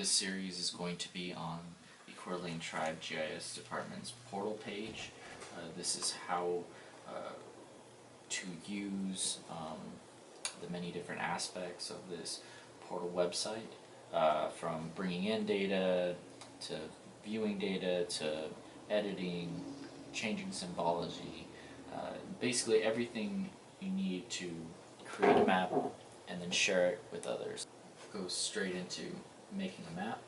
this series is going to be on the Coeur Tribe GIS Department's portal page. This is how to use the many different aspects of this portal website, from bringing in data to viewing data to editing, changing symbology, basically everything you need to create a map and then share it with others. Go straight into making a map.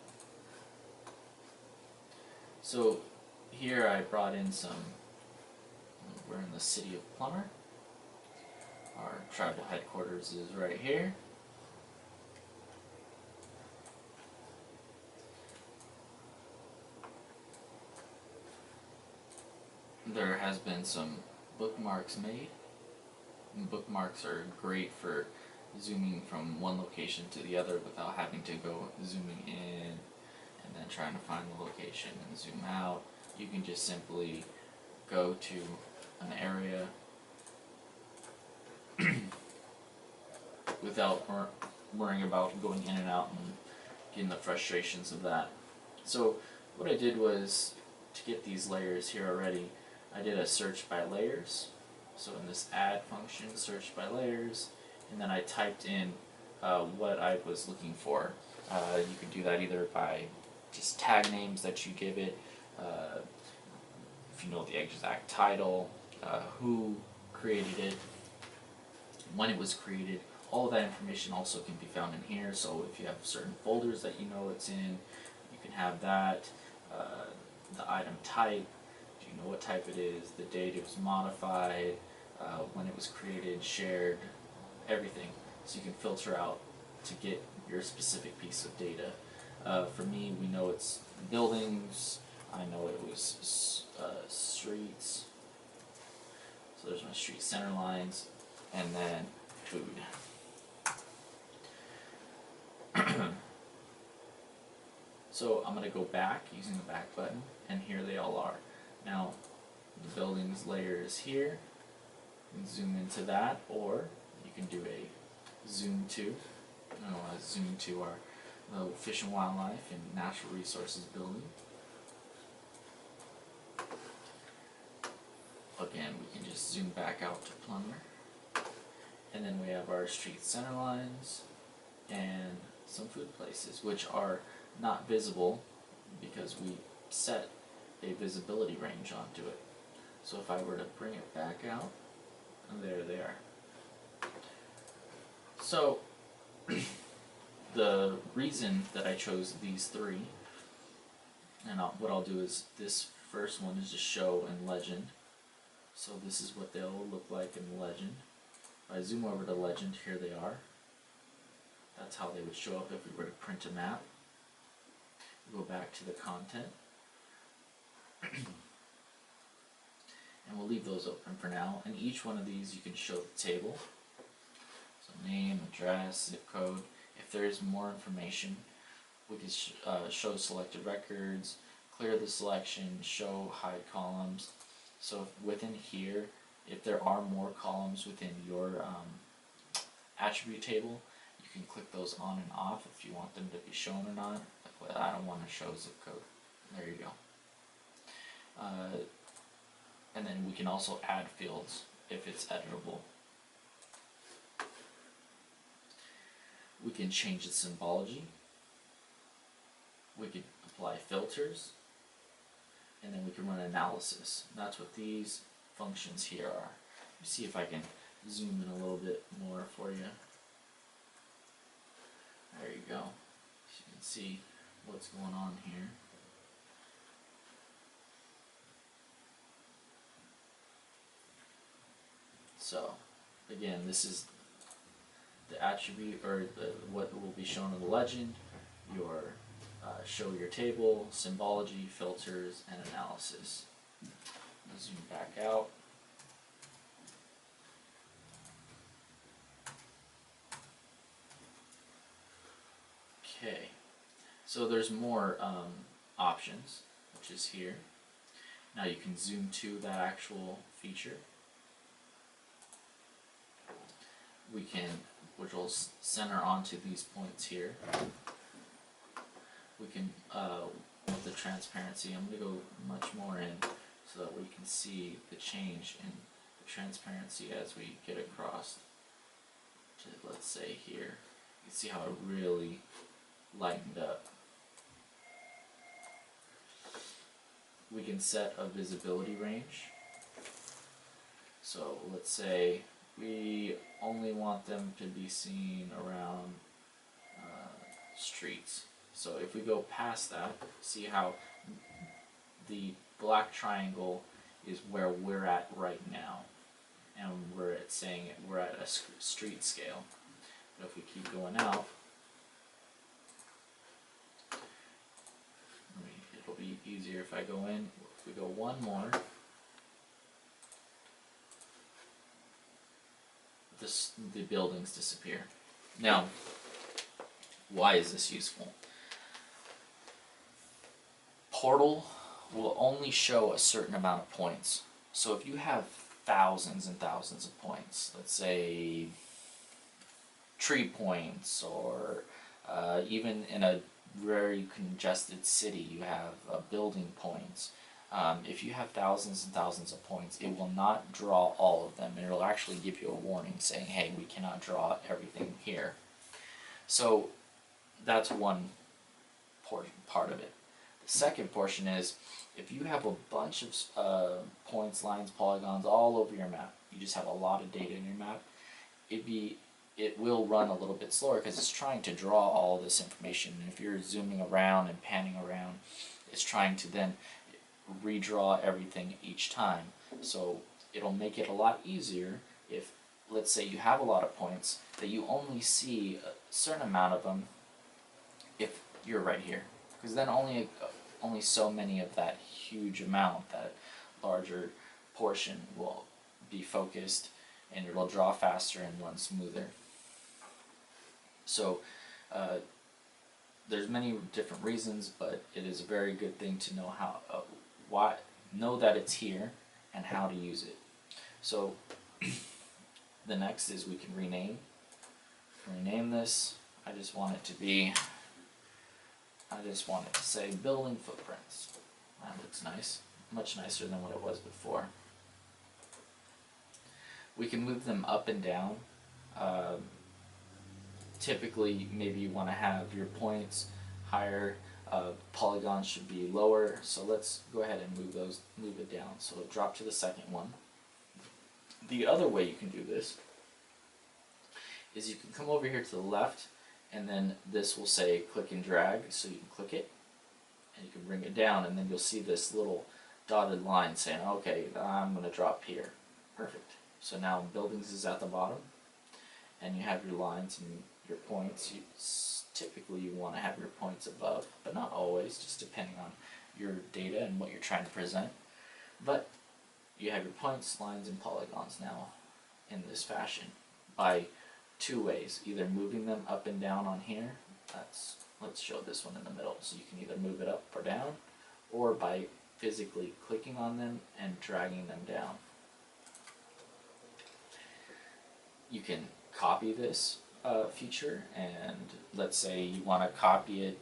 So here I brought in we're in the city of Plummer. Our tribal headquarters is right here. There has been some bookmarks made. And bookmarks are great for zooming from one location to the other without having to go zooming in and then trying to find the location and zoom out. You can just simply go to an area without worrying about going in and out and getting the frustrations of that. So what I did was, to get these layers here already, I did a search by layers. So in this add function, search by layers, and then I typed in what I was looking for. You could do that either by just tag names that you give it, if you know the exact title, who created it, when it was created. All of that information also can be found in here. So if you have certain folders that you know it's in, you can have that. The item type, do you know what type it is, the date it was modified, when it was created, shared, everything. So you can filter out to get your specific piece of data. For me, we know it's buildings. I know it was streets. So there's my street center lines, and then food. So I'm going to go back using the back button, and here they all are. Now the buildings layer is here. You can zoom into that, or you can do a zoom to. Zoom to the Fish and Wildlife and Natural Resources building. Again, we can just zoom back out to Plummer. And then we have our street center lines and some food places, which are not visible because we set a visibility range onto it. So if I were to bring it back out, and there they are. So the reason that I chose these three, and what I'll do is, this first one is just show in legend. So this is what they'll look like in legend. If I zoom over to legend, here they are. That's how they would show up if we were to print a map. Go back to the content. And we'll leave those open for now. And each one of these you can show the table. So name, address, zip code. If there is more information, we can show selected records, clear the selection, show, hide columns. So within here, if there are more columns within your attribute table, you can click those on and off if you want them to be shown or not. Like, I don't want to show zip code. There you go. And then we can also add fields if it's editable. We can change the symbology. We could apply filters. And then we can run analysis. And that's what these functions here are. Let me see if I can zoom in a little bit more for you. There you go. So you can see what's going on here. So again, this is the attribute, or what will be shown in the legend, your show your table, symbology, filters, and analysis. I'll zoom back out. Okay, so there's more options, which is here. Now you can zoom to that actual feature. Which will center onto these points here. with the transparency. I'm going to go much more in so that we can see the change in the transparency as we get across to, let's say, here. You can see how it really lightened up. We can set a visibility range. So let's say we only want them to be seen around streets. So if we go past that, see how the black triangle is where we're at right now, and we're at saying we're at a street scale. But if we keep going out, it'll be easier if I go in. If we go one more, the buildings disappear. Now, why is this useful? Portal will only show a certain amount of points. So if you have thousands and thousands of points, let's say tree points, or even in a very congested city you have building points. If you have thousands and thousands of points, it will not draw all of them, and it'll actually give you a warning saying, hey, we cannot draw everything here. So that's one part of it. The second portion is, if you have a bunch of points, lines, polygons all over your map, you just have a lot of data in your map, it will run a little bit slower because it's trying to draw all this information. And if you're zooming around and panning around, it's trying to then redraw everything each time. So it'll make it a lot easier if, let's say you have a lot of points, that you only see a certain amount of them if you're right here. Because then only so many of that huge amount, that larger portion, will be focused, and it will draw faster and run smoother. So there's many different reasons, but it is a very good thing to know how, know that it's here and how to use it. So the next is we can rename this. I just want it to say building footprints. That looks nice, much nicer than what it was before. We can move them up and down. Typically, maybe you want to have your points higher, polygons should be lower. So let's go ahead and move it down. So drop to the second one. The other way you can do this is you can come over here to the left, and then this will say click and drag, so you can click it and you can bring it down, and then you'll see this little dotted line saying, okay, I'm going to drop here. Perfect. So now buildings is at the bottom, and you have your lines and your points. Typically you want to have your points above, but not always, just depending on your data and what you're trying to present. But you have your points, lines, and polygons now in this fashion by two ways, either moving them up and down on here. Let's show this one in the middle. So you can either move it up or down, or by physically clicking on them and dragging them down. You can copy this feature, and let's say you want to copy it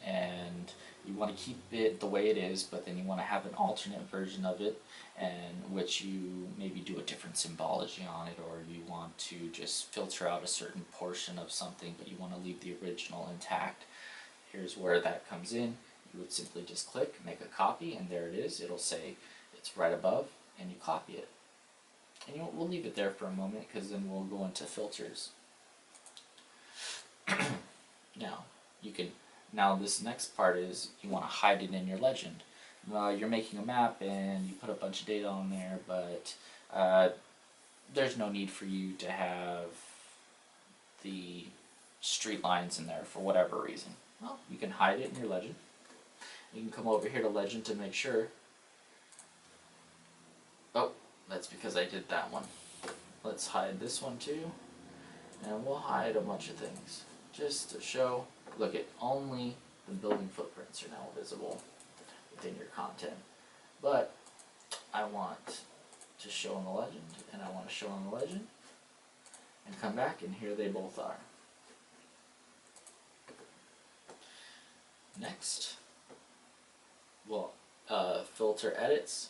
and you want to keep it the way it is, but then you want to have an alternate version of it, and which you maybe do a different symbology on it, or you want to just filter out a certain portion of something but you want to leave the original intact. Here's where that comes in. You would simply just click, make a copy, and there it is. It'll say it's right above, and you copy it. And we'll leave it there for a moment, because then we'll go into filters. Now this next part is you want to hide it in your legend. You're making a map and you put a bunch of data on there, but there's no need for you to have the street lines in there for whatever reason. Well, you can hide it in your legend. You can come over here to legend to make sure. Oh, that's because I did that one. Let's hide this one too, and we'll hide a bunch of things just to show. Look, only the building footprints are now visible within your content. But I want to show in the legend, and I want to show in the legend, and come back, and here they both are. Next, we'll filter edits,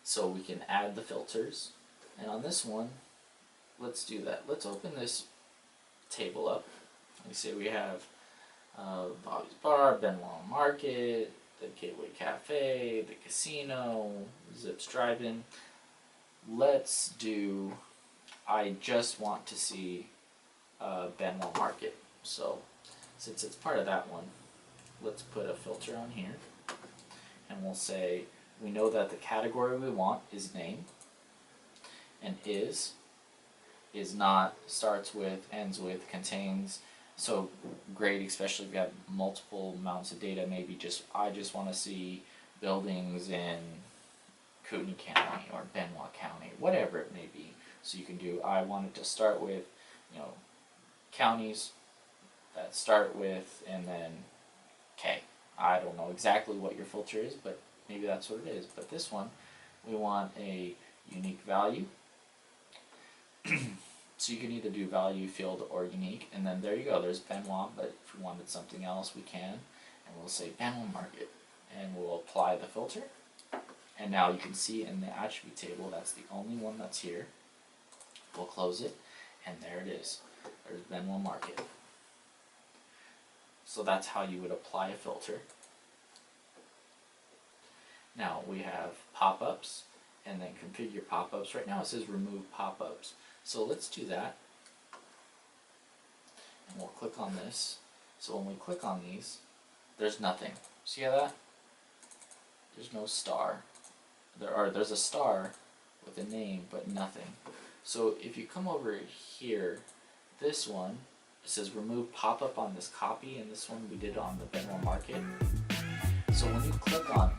so we can add the filters. And on this one, let's do that. Let's open this table up. We say we have Bobby's Bar, Benoit Market, the Gateway Cafe, the casino, Zips Drive-In. Let's do, I just want to see Benoit Market. So since it's part of that one, let's put a filter on here. And we'll say, we know that the category we want is name, and is not, starts with, ends with, contains. So great, especially if you have multiple amounts of data. Maybe I just want to see buildings in Kootenai County or Benoit County, whatever it may be. So you can do, I want it to start with, counties that start with, and then K. I don't know exactly what your filter is, but maybe that's what it is. But this one, we want a unique value. So you can either do value, field, or unique, and then there you go, there's Benoit, but if we wanted something else, we can, and we'll say Benoit Market, and we'll apply the filter, and now you can see in the attribute table, that's the only one that's here. We'll close it, and there it is, there's Benoit Market. So that's how you would apply a filter. Now we have pop-ups, and then configure pop-ups. Right now it says remove pop-ups. So let's do that. And we'll click on this. So when we click on these, there's nothing. See that? There's no star. There's a star with a name, but nothing. So if you come over here, this one, it says remove pop-up on this copy, and this one we did on the Benoit Market. So when you click on